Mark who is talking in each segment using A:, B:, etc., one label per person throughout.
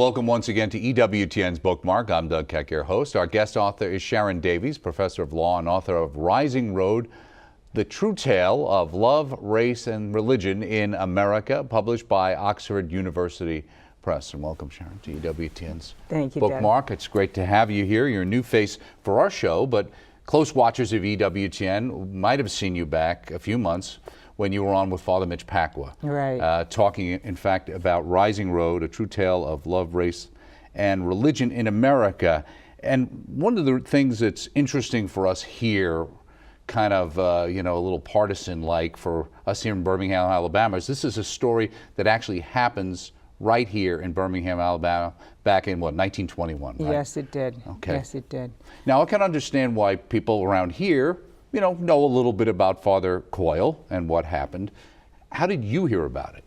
A: welcome once again to EWTN's Bookmark. I'm Doug Keck, your host. Our guest author is Sharon Davies, professor of law and author of Rising Road, The True Tale of Love, Race, and Religion in America, published by Oxford University Press. And welcome, Sharon, to EWTN's
B: Thank you,
A: Bookmark.
B: Doug.
A: It's great to have you here. You're a new face for our show, but close watchers of EWTN might have seen you back a few months when you were on with Father Mitch Pacwa.
B: Right.
A: Talking, in fact, about Rising Road, A True Tale of Love, Race, and Religion in America. And one of the things that's interesting for us here, kind of, a little partisan-like for us here in Birmingham, Alabama, is this is a story that actually happens right here in Birmingham, Alabama, back in, 1921, right?
B: Yes, it did.
A: Okay.
B: Yes, it did.
A: Now, I can understand why people around here know a little bit about Father Coyle and what happened. How did you hear about it?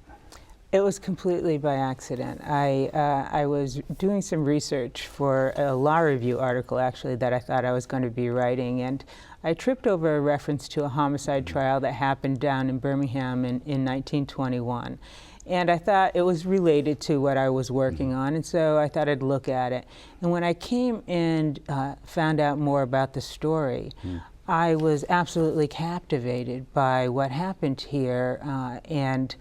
B: It was completely by accident. I was doing some research for a law review article, actually, that I thought I was going to be writing, and I tripped over a reference to a homicide trial that happened down in Birmingham in 1921. And I thought it was related to what I was working on, and so I thought I'd look at it. And when I came and found out more about the story, I was absolutely captivated by what happened here, and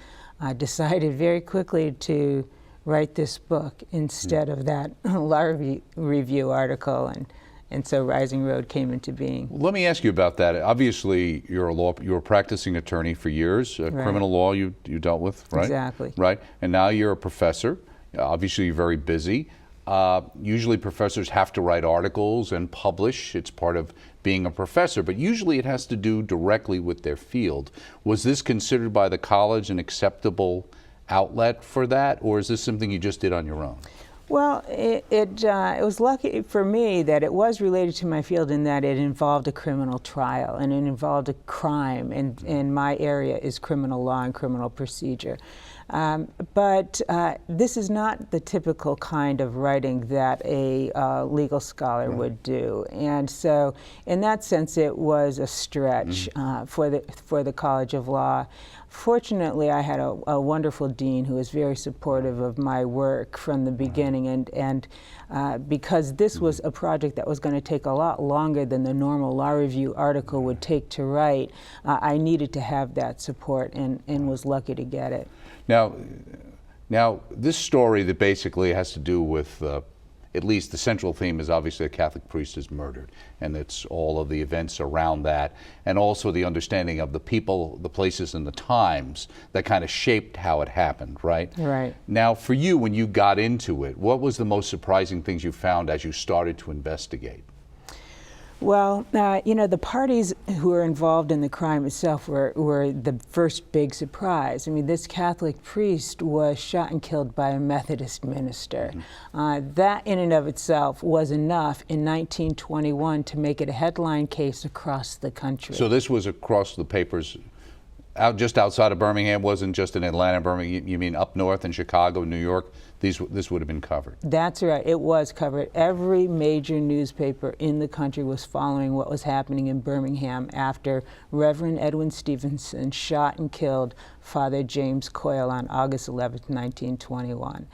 B: decided very quickly to write this book instead of that law review article, and so Rising Road came into being.
A: Well, let me ask you about that. Obviously, you're a practicing attorney for years.
B: Right.
A: Criminal law you dealt with, right?
B: Exactly.
A: Right, and now you're a professor. Obviously, you're very busy. Usually professors have to write articles and publish. It's part of being a professor, but usually it has to do directly with their field. Was this considered by the college an acceptable outlet for that, or is this something you just did on your own?
B: Well, it was lucky for me that it was related to my field in that it involved a criminal trial and it involved a crime, and my area is criminal law and criminal procedure. But this is not the typical kind of writing that a legal scholar would do, and so in that sense it was a stretch for the College of Law. Fortunately, I had a wonderful dean who was very supportive of my work from the beginning, and because this was a project that was going to take a lot longer than the normal law review article would take to write, I needed to have that support, and was lucky to get it.
A: Now, this story that basically has to do with, at least the central theme is obviously a Catholic priest is murdered, and it's all of the events around that, and also the understanding of the people, the places, and the times that kind of shaped how it happened, right?
B: Right.
A: Now, for you, when you got into it, what was the most surprising things you found as you started to investigate?
B: Well, the parties who were involved in the crime itself were the first big surprise. I mean, this Catholic priest was shot and killed by a Methodist minister. That in and of itself was enough in 1921 to make it a headline case across the country.
A: So this was across the papers, just outside of Birmingham, wasn't just in Atlanta, Birmingham, you mean up north in Chicago, New York? This would have been covered. That's
B: right. It was covered. Every major newspaper in the country was following what was happening in Birmingham after Reverend Edwin Stevenson shot and killed Father James Coyle on August 11th, 1921.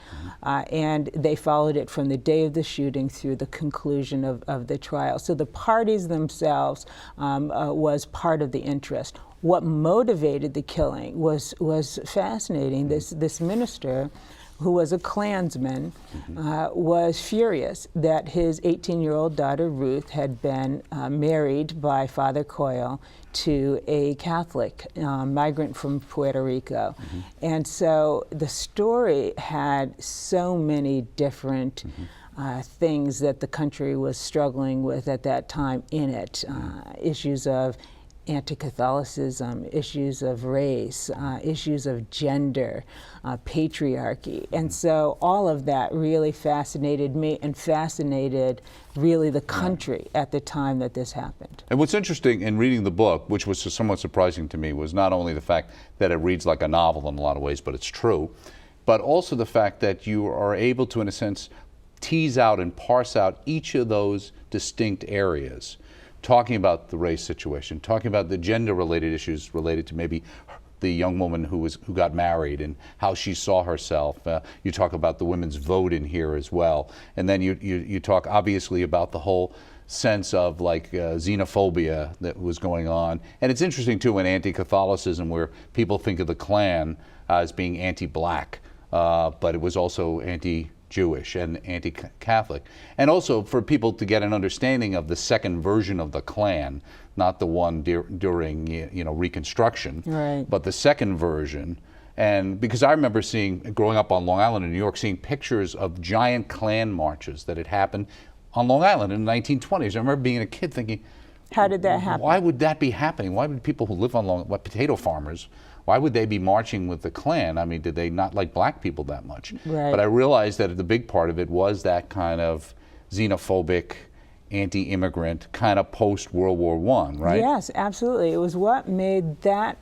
B: And they followed it from the day of the shooting through the conclusion of the trial. So the parties themselves was part of the interest. What motivated the killing was fascinating. This minister, who was a Klansman, was furious that his 18-year-old daughter, Ruth, had been married by Father Coyle to a Catholic migrant from Puerto Rico. And so the story had so many different things that the country was struggling with at that time in it. Issues of anti-Catholicism, issues of race, issues of gender, patriarchy. And so all of that really fascinated me and fascinated really the country at the time that this happened.
A: And what's interesting in reading the book, which was somewhat surprising to me, was not only the fact that it reads like a novel in a lot of ways, but it's true, but also the fact that you are able to, in a sense, tease out and parse out each of those distinct areas, talking about the race situation, talking about the gender-related issues related to maybe the young woman who got married and how she saw herself. You talk about the women's vote in here as well, and then you talk obviously about the whole sense of like xenophobia that was going on. And it's interesting too in anti-Catholicism, where people think of the Klan as being anti-black, but it was also anti-Jewish and anti-Catholic. And also for people to get an understanding of the second version of the Klan, not the one during Reconstruction,
B: right,
A: but the second version. And because I remember growing up on Long Island in New York, seeing pictures of giant Klan marches that had happened on Long Island in the 1920s. I remember being a kid thinking,
B: how did that happen?
A: Why would that be happening? Why would people who live on potato farmers, why would they be marching with the Klan? I mean, did they not like black people that much?
B: Right.
A: But I realized that the big part of it was that kind of xenophobic, anti-immigrant kind of post-World War I, right?
B: Yes, absolutely. It was what made that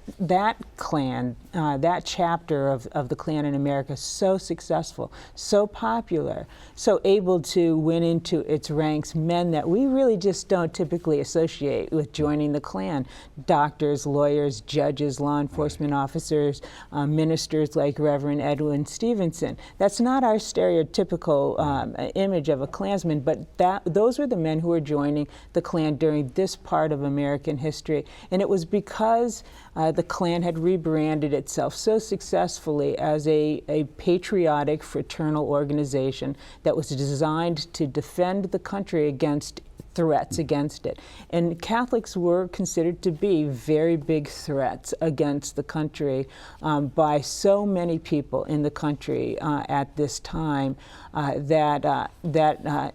B: Klan, that chapter of the Klan in America so successful, so popular, so able to win into its ranks men that we really just don't typically associate with joining the Klan. Doctors, lawyers, judges, law enforcement officers, ministers like Reverend Edwin Stevenson. That's not our stereotypical image of a Klansman, but those were the men who were joining the Klan during this part of American history. And it was because the Klan had rebranded itself so successfully as a patriotic, fraternal organization that was designed to defend the country against threats against it. And Catholics were considered to be very big threats against the country by so many people in the country at this time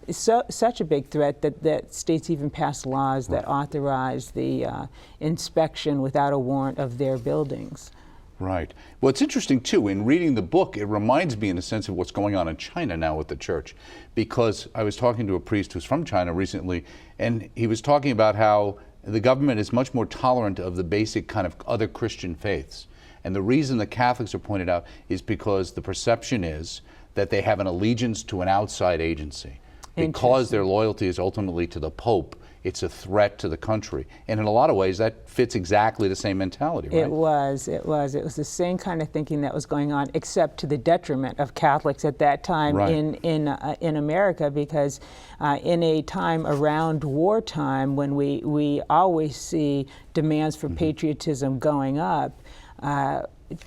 B: such a big threat that states even passed laws that authorized the inspection without a warrant of their buildings.
A: Right. Well, it's interesting, too, in reading the book, it reminds me in a sense of what's going on in China now with the church, because I was talking to a priest who's from China recently, and he was talking about how the government is much more tolerant of the basic kind of other Christian faiths. And the reason the Catholics are pointed out is because the perception is that they have an allegiance to an outside agency. Because their loyalty is ultimately to the Pope, it's a threat to the country. And in a lot of ways, that fits exactly the same mentality, right?
B: It was the same kind of thinking that was going on, except to the detriment of Catholics at that time in America, because in a time around wartime, when we always see demands for patriotism going up,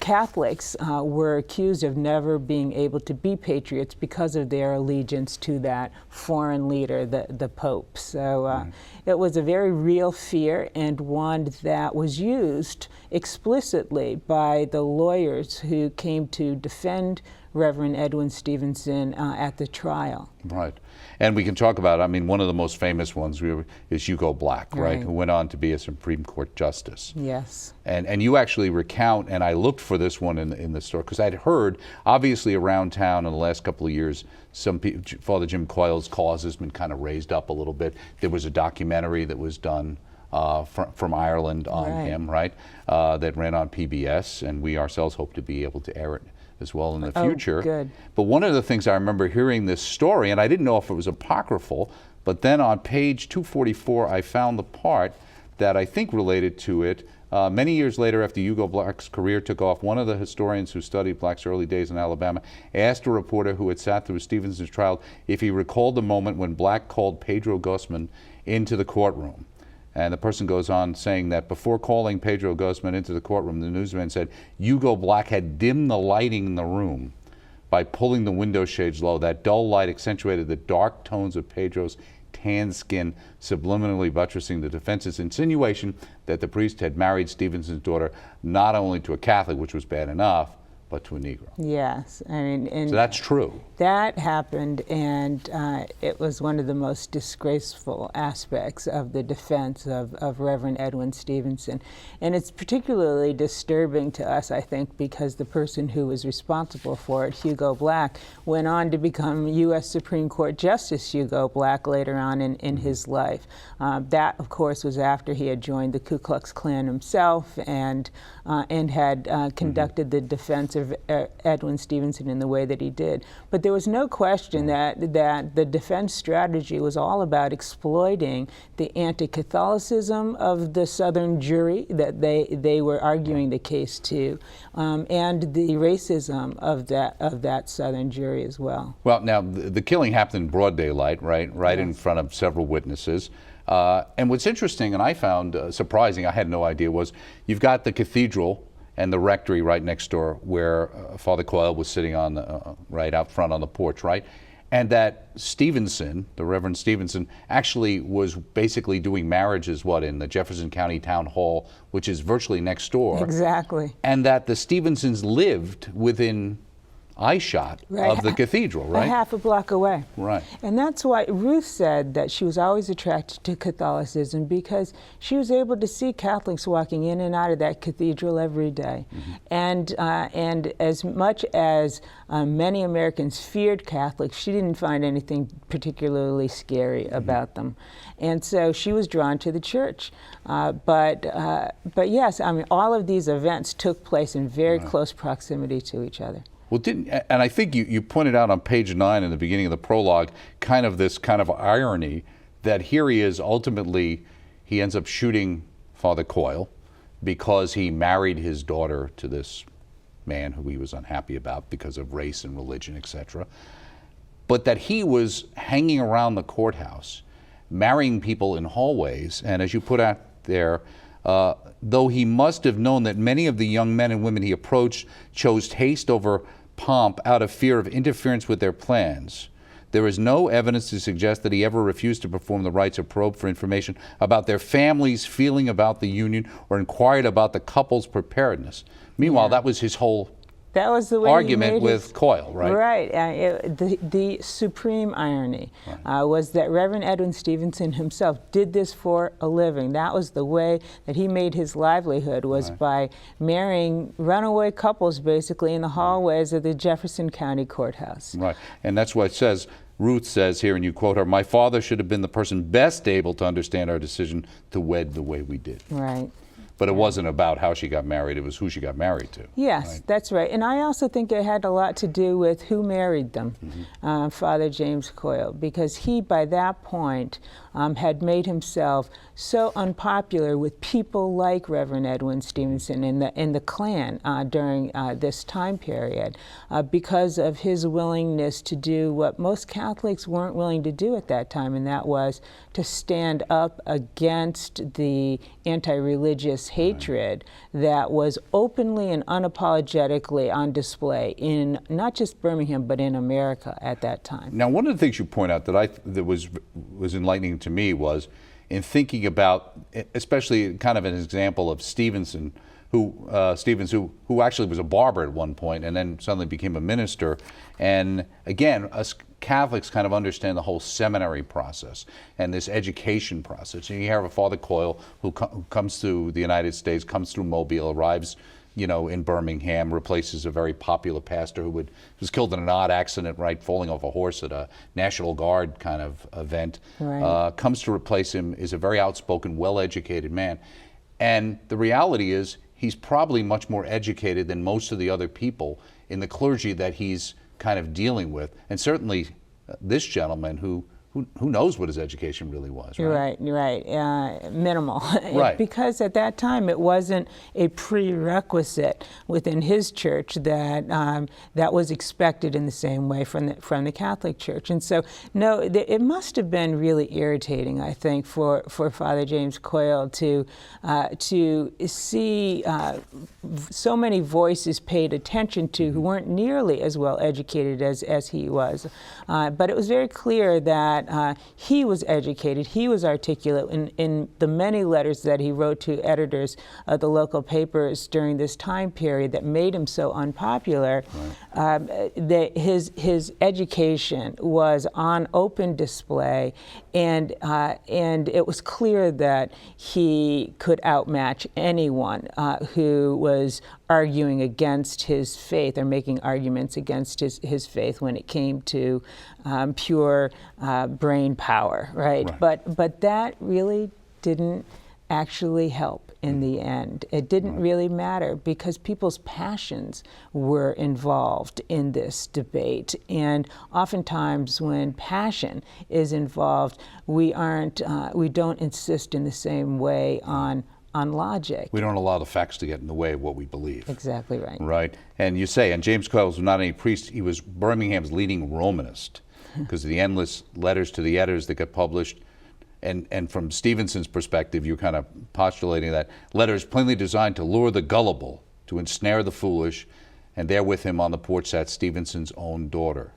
B: Catholics were accused of never being able to be patriots because of their allegiance to that foreign leader, the Pope. So it was a very real fear, and one that was used explicitly by the lawyers who came to defend Reverend Edwin Stevenson at the trial.
A: Right. And we can talk about, I mean, one of the most famous ones is Hugo Black, right? Who went on to be a Supreme Court justice.
B: Yes.
A: And you actually recount, and I looked for this one in the story, because I'd heard, obviously around town in the last couple of years, Father Jim Coyle's cause has been kind of raised up a little bit. There was a documentary that was done from Ireland on him, right? That ran on PBS, and we ourselves hope to be able to air it as well in the future.
B: Oh, good.
A: But one of the things I remember hearing this story, and I didn't know if it was apocryphal, but then on page 244 I found the part that I think related to it. Many years later, after Hugo Black's career took off, one of the historians who studied Black's early days in Alabama asked a reporter who had sat through Stevenson's trial if he recalled the moment when Black called Pedro Guzman into the courtroom. And the person goes on saying that before calling Pedro Guzman into the courtroom, the newsman said Hugo Black had dimmed the lighting in the room by pulling the window shades low. That dull light accentuated the dark tones of Pedro's tan skin, subliminally buttressing the defense's insinuation that the priest had married Stevenson's daughter not only to a Catholic, which was bad enough, but to a Negro.
B: Yes, I mean, and
A: so that's true.
B: That happened, and it was one of the most disgraceful aspects of the defense of Reverend Edwin Stevenson. And it's particularly disturbing to us, I think, because the person who was responsible for it, Hugo Black, went on to become U.S. Supreme Court Justice Hugo Black later on in his life. That, of course, was after he had joined the Ku Klux Klan himself and had conducted the defense of Edwin Stevenson in the way that he did. But there was no question that the defense strategy was all about exploiting the anti-Catholicism of the Southern jury that they were arguing the case to, and the racism of that Southern jury as well.
A: Well, now the killing happened in broad daylight, right
B: Yes.
A: in front of several witnesses. And what's interesting, and I found surprising, I had no idea, was you've got the cathedral and the rectory right next door, where Father Coyle was sitting on right out front on the porch, right? And that Stevenson, the Reverend Stevenson, actually was basically doing marriages, in the Jefferson County Town Hall, which is virtually next door.
B: Exactly.
A: And that the Stevensons lived within eyeshot of the cathedral, right?
B: A half a block away.
A: Right.
B: And that's why Ruth said that she was always attracted to Catholicism, because she was able to see Catholics walking in and out of that cathedral every day. And as much as many Americans feared Catholics, she didn't find anything particularly scary about them. And so she was drawn to the church. But yes, I mean, all of these events took place in very close proximity to each other.
A: Well, and I think you pointed out on page 9 in the beginning of the prologue this kind of irony that here he is, ultimately he ends up shooting Father Coyle because he married his daughter to this man who he was unhappy about because of race and religion, etc. But that he was hanging around the courthouse, marrying people in hallways, and as you put out there, though he must have known that many of the young men and women he approached chose haste over pomp out of fear of interference with their plans, there is no evidence to suggest that he ever refused to perform the rites of probe for information about their family's feeling about the union or inquired about the couple's preparedness. Meanwhile, that was his whole argument with Coyle, right?
B: Right. The supreme irony was that Reverend Edwin Stevenson himself did this for a living. That was the way that he made his livelihood, was by marrying runaway couples, basically, in the hallways of the Jefferson County Courthouse.
A: Right. And that's what it says. Ruth says here, and you quote her, "My father should have been the person best able to understand our decision to wed the way we did."
B: Right.
A: But it wasn't about how she got married, it was who she got married to.
B: Yes, that's right. And I also think it had a lot to do with who married them, Father James Coyle, because he, by that point, had made himself so unpopular with people like Reverend Edwin Stevenson in the Klan during this time period, because of his willingness to do what most Catholics weren't willing to do at that time, and that was to stand up against the anti-religious hatred that was openly and unapologetically on display in not just Birmingham but in America at that time.
A: Now, one of the things you point out that was enlightening to me was in thinking about, especially kind of an example of Stevenson, who actually was a barber at one point and then suddenly became a minister. And again, us Catholics kind of understand the whole seminary process and this education process. And you have a Father Coyle who comes to the United States, comes through Mobile, arrives, in Birmingham, replaces a very popular pastor who was killed in an odd accident, right, falling off a horse at a National Guard kind of event.
B: Right.
A: Comes to replace him, is a very outspoken, well-educated man. And the reality is he's probably much more educated than most of the other people in the clergy that he's kind of dealing with. And certainly this gentleman who knows what his education really was, right?
B: Right. Minimal.
A: Right.
B: Because at that time it wasn't a prerequisite within his church that was expected in the same way from the Catholic Church. And so, no, it must have been really irritating, I think, for Father James Coyle to see so many voices paid attention to who weren't nearly as well educated as he was. But it was very clear that he was educated, he was articulate in the many letters that he wrote to editors of the local papers during this time period that made him so unpopular. Right. His education was on open display, and it was clear that he could outmatch anyone who was arguing against his faith or making arguments against his faith when it came to pure brain power, right? But that really didn't actually help in the end. It didn't really matter because people's passions were involved in this debate. And oftentimes when passion is involved, we don't insist in the same way on logic.
A: We don't allow the facts to get in the way of what we believe.
B: Exactly right.
A: Right. And you say, and James Coyle was not any priest, he was Birmingham's leading Romanist because of the endless letters to the editors that got published. And from Stevenson's perspective, you're kind of postulating that letters plainly designed to lure the gullible, to ensnare the foolish, and there with him on the porch sat Stevenson's own daughter.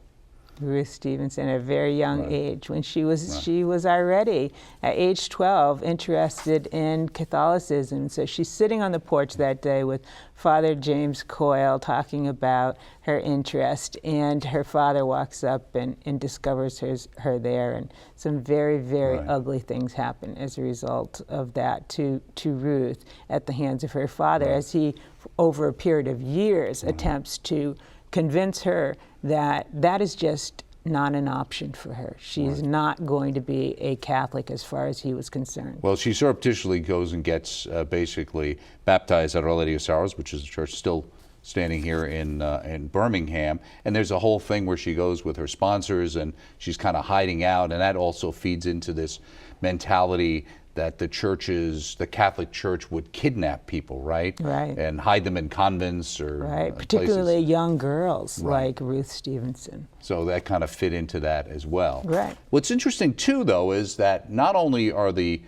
B: Ruth Stevenson at a very young age, when she was already at age 12 interested in Catholicism. So she's sitting on the porch that day with Father James Coyle talking about her interest, and her father walks up and discovers her there, and some very, very ugly things happen as a result of that to Ruth at the hands of her father, as he, over a period of years, attempts to convince her that that is just not an option for her. She's not going to be a Catholic as far as he was concerned.
A: Well, she surreptitiously goes and gets basically baptized at Our Lady of Sorrows, which is a church still standing here in Birmingham. And there's a whole thing where she goes with her sponsors and she's kind of hiding out, and that also feeds into this mentality that the Catholic Church would kidnap people, right?
B: Right.
A: And hide them in convents or
B: particularly
A: places.
B: Young girls like Ruth Stevenson.
A: So that kind of fit into that as well.
B: Right.
A: What's interesting too, though, is that not only are the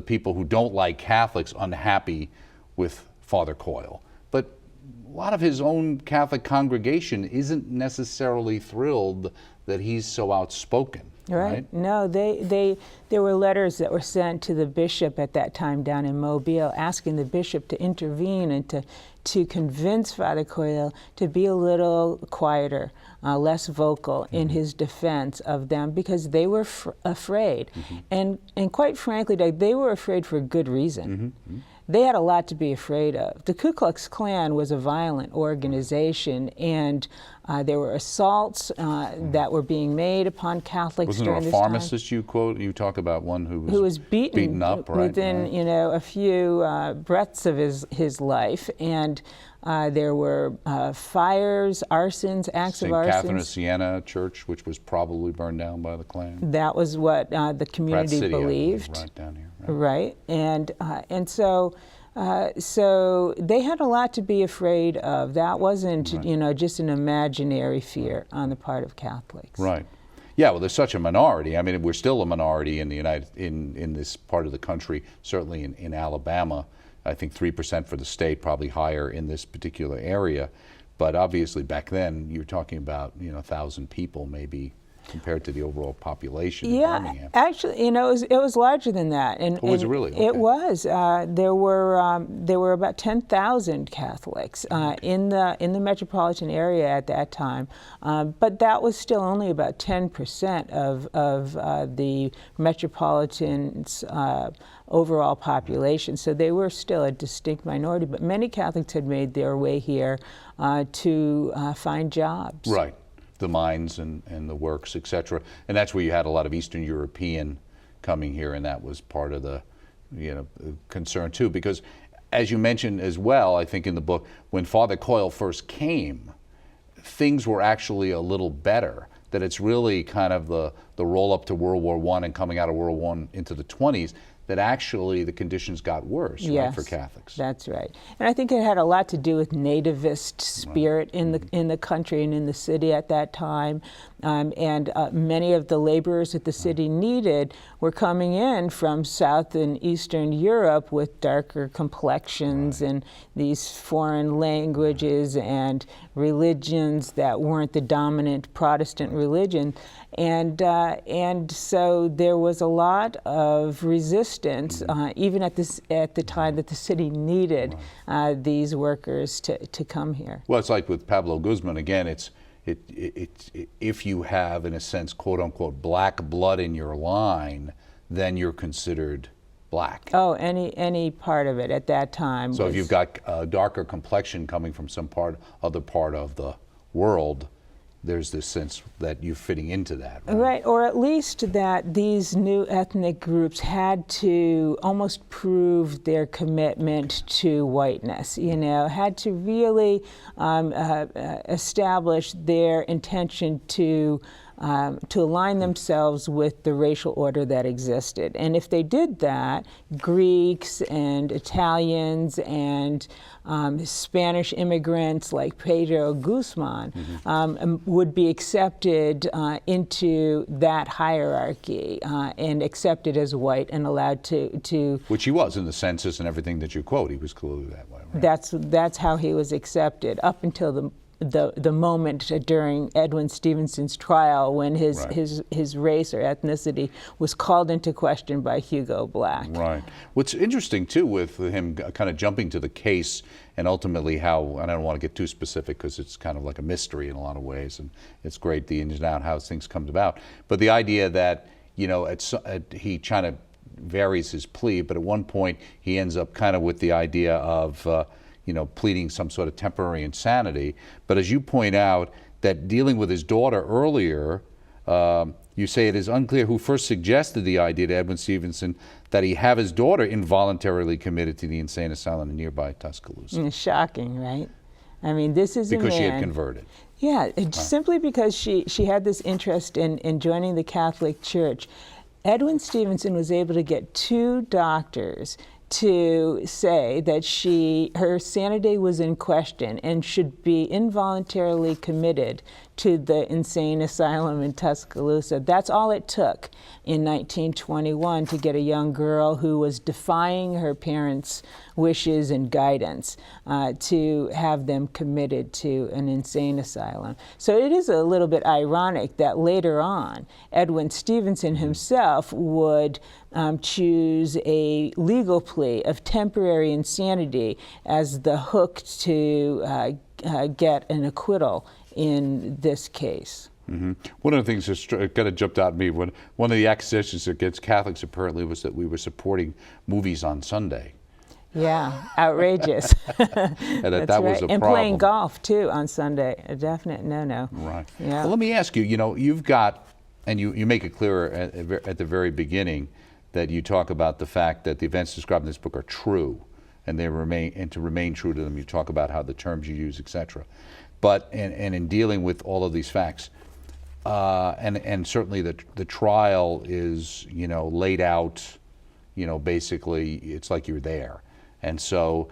A: people who don't like Catholics unhappy with Father Coyle, but a lot of his own Catholic congregation isn't necessarily thrilled that he's so outspoken. Right.
B: No, there were letters that were sent to the bishop at that time down in Mobile, asking the bishop to intervene and to convince Father Coyle to be a little quieter, less vocal in his defense of them, because they were afraid. And quite frankly, Doug, they were afraid for good reason. They had a lot to be afraid of. The Ku Klux Klan was a violent organization, and there were assaults that were being made upon Catholics during this time.
A: Wasn't there a pharmacist you quote? You talk about one who was beaten up, right?
B: Within a few breaths of his life, and there were fires, arsons, acts of arson.
A: St. Catherine of Siena Church, which was probably burned down by the Klan.
B: That was what the community
A: City,
B: believed.
A: right down here.
B: Right, and so they had a lot to be afraid of. That wasn't, just an imaginary fear on the part of Catholics.
A: Right. Yeah. Well, there's such a minority. I mean, we're still a minority in the in this part of the country. Certainly in Alabama, I think 3% for the state, probably higher in this particular area. But obviously, back then, you're talking about 1,000 people, maybe, compared to the overall population in Birmingham.
B: Actually, it was larger than that. And,
A: was it really? Okay.
B: It was. There were about 10,000 Catholics in the metropolitan area at that time, but that was still only about 10% of the metropolitan's overall population. So they were still a distinct minority. But many Catholics had made their way here to find jobs.
A: Right. The mines and the works, etc. And that's where you had a lot of Eastern European coming here, and that was part of the concern too. Because as you mentioned as well, I think in the book, when Father Coyle first came, things were actually a little better. That it's really kind of the roll up to World War I and coming out of World War I into the 20s, that actually the conditions got worse, right, for Catholics.
B: That's right. And I think it had a lot to do with nativist spirit in the country and in the city at that time. And many of the laborers that the city needed were coming in from South and Eastern Europe with darker complexions and these foreign languages and religions that weren't the dominant Protestant religion. And so there was a lot of resistance, even at the time that the city needed these workers to come here.
A: Well, it's like with Pablo Guzman again. It's if you have, in a sense, quote unquote, black blood in your line, then you're considered black.
B: Oh, any part of it at that time.
A: So if you've got a darker complexion coming from some other part of the world, there's this sense that you're fitting into that.
B: Right, or at least that these new ethnic groups had to almost prove their commitment to whiteness, had to really establish their intention to align themselves with the racial order that existed. And if they did that, Greeks and Italians and Spanish immigrants like Pedro Guzman would be accepted into that hierarchy and accepted as white and allowed to...
A: Which he was in the census and everything that you quote. He was clearly that way, right?
B: That's how he was accepted up until the moment during Edwin Stevenson's trial when his race or ethnicity was called into question by Hugo Black.
A: Right. What's interesting too with him kind of jumping to the case and ultimately how, and I don't want to get too specific because it's kind of like a mystery in a lot of ways, and it's great the ins and outs how things come about, but the idea that he kind of varies his plea, but at one point he ends up kind of with the idea of pleading some sort of temporary insanity. But as you point out, that dealing with his daughter earlier, you say it is unclear who first suggested the idea to Edwin Stevenson that he have his daughter involuntarily committed to the insane asylum in nearby Tuscaloosa.
B: Shocking, right? I mean, this is
A: because she had converted.
B: Yeah, simply because she had this interest in joining the Catholic Church. Edwin Stevenson was able to get 2 doctors to say that her sanity was in question and should be involuntarily committed to the insane asylum in Tuscaloosa. That's all it took in 1921 to get a young girl who was defying her parents' wishes and guidance to have them committed to an insane asylum. So it is a little bit ironic that later on, Edwin Stevenson himself would choose a legal plea of temporary insanity as the hook to get an acquittal in this case.
A: Mm-hmm. One of the things that kind of jumped out at me, one of the accusations against Catholics apparently was that we were supporting movies on Sunday.
B: Yeah, outrageous.
A: And that was a problem.
B: And playing golf too on Sunday, a definite no-no.
A: Right.
B: Yeah.
A: Well, let me ask you, you've got, and you make it clear at the very beginning that you talk about the fact that the events described in this book are true, and to remain true to them, you talk about how the terms you use, etc. But and in dealing with all of these facts, and certainly the trial is laid out, basically it's like you're there, and so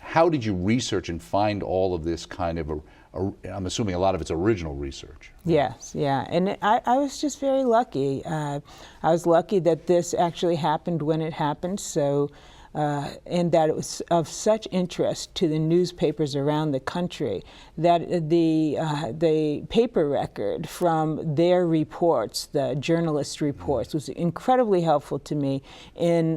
A: how did you research and find all of this kind of I'm assuming a lot of it's original research.
B: Yes, yeah, and I was just very lucky. I was lucky that this actually happened when it happened, so and that it was of such interest to the newspapers around the country that the paper record from their reports, the journalist reports, was incredibly helpful to me in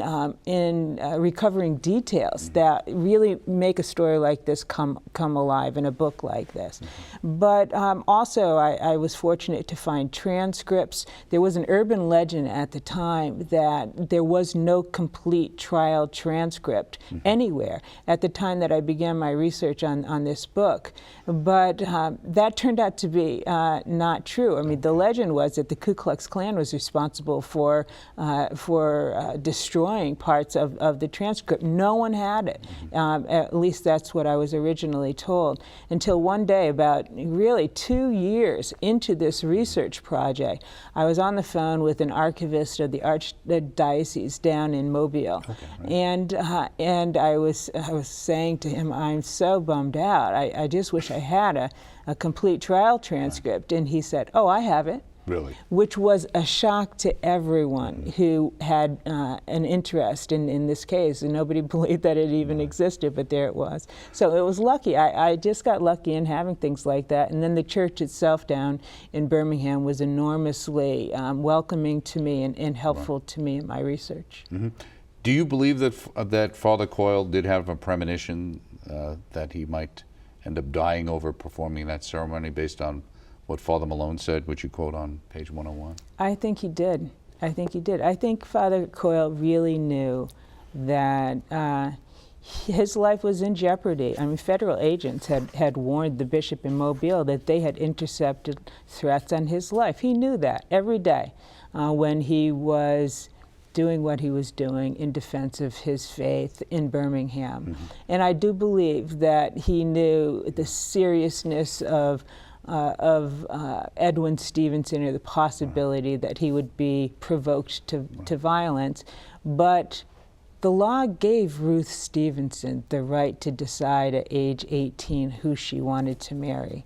B: recovering details that really make a story like this come alive in a book like this. But also I was fortunate to find transcripts. There was an urban legend at the time that there was no complete trial transcript anywhere at the time that I began my research on this book. But that turned out to be not true. I mean, the legend was that the Ku Klux Klan was responsible for destroying parts of the transcript. No one had it. At least that's what I was originally told. Until one day, about really 2 years into this research project, I was on the phone with an archivist of the Archdiocese down in Mobile. Okay, right. And I was saying to him, I'm so bummed out. I just wish I had a complete trial transcript. Right. And he said, oh, I have it.
A: Really?
B: Which was a shock to everyone who had an interest in this case. And nobody believed that it even existed, but there it was. So it was lucky. I just got lucky in having things like that. And then the church itself down in Birmingham was enormously welcoming to me and helpful to me in my research.
A: Mm-hmm. Do you believe that Father Coyle did have a premonition that he might end up dying over performing that ceremony based on what Father Malone said, which you quote on page 101?
B: I think he did. I think he did. I think Father Coyle really knew that his life was in jeopardy. I mean, federal agents had warned the bishop in Mobile that they had intercepted threats on his life. He knew that every day when he was doing what he was doing in defense of his faith in Birmingham. Mm-hmm. And I do believe that he knew the seriousness of Edwin Stevenson, or the possibility that he would be provoked to violence. But the law gave Ruth Stevenson the right to decide at age 18 who she wanted to marry.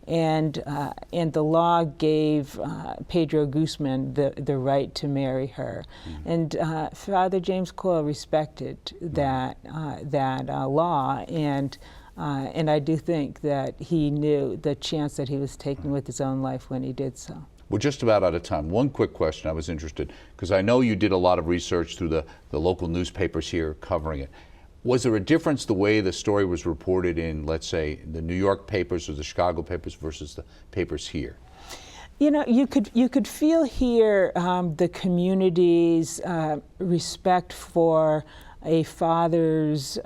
B: And the law gave Pedro Guzman the right to marry her. And Father James Coyle respected that law, and I do think that he knew the chance that he was taking with his own life when he did so.
A: We're just about out of time. One quick question. I was interested, because I know you did a lot of research through the local newspapers here covering it. Was there a difference the way the story was reported in, let's say, the New York papers or the Chicago papers versus the papers here?
B: You know, you could feel here the community's respect for a father's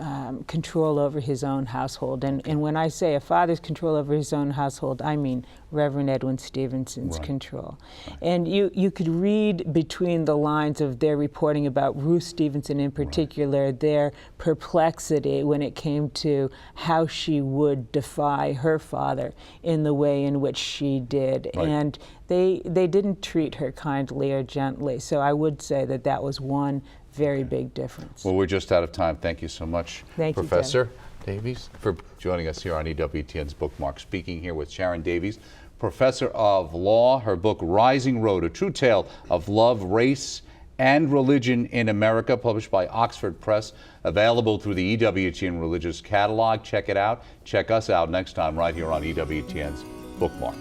B: control over his own household. And when I say a father's control over his own household, I mean Reverend Edwin Stevenson's control. And you could read between the lines of their reporting about Ruth Stevenson in particular, their perplexity when it came to how she would defy her father in the way in which she did. And they didn't treat her kindly or gently. So I would say that that was one very big difference.
A: Well, we're just out of time. Thank you so much, Professor Davies, for joining us here on EWTN's Bookmark. Speaking here with Sharon Davies, Professor of Law. Her book, Rising Road, A True Tale of Love, Race, and Religion in America, published by Oxford Press, available through the EWTN Religious Catalog. Check it out. Check us out next time right here on EWTN's Bookmark.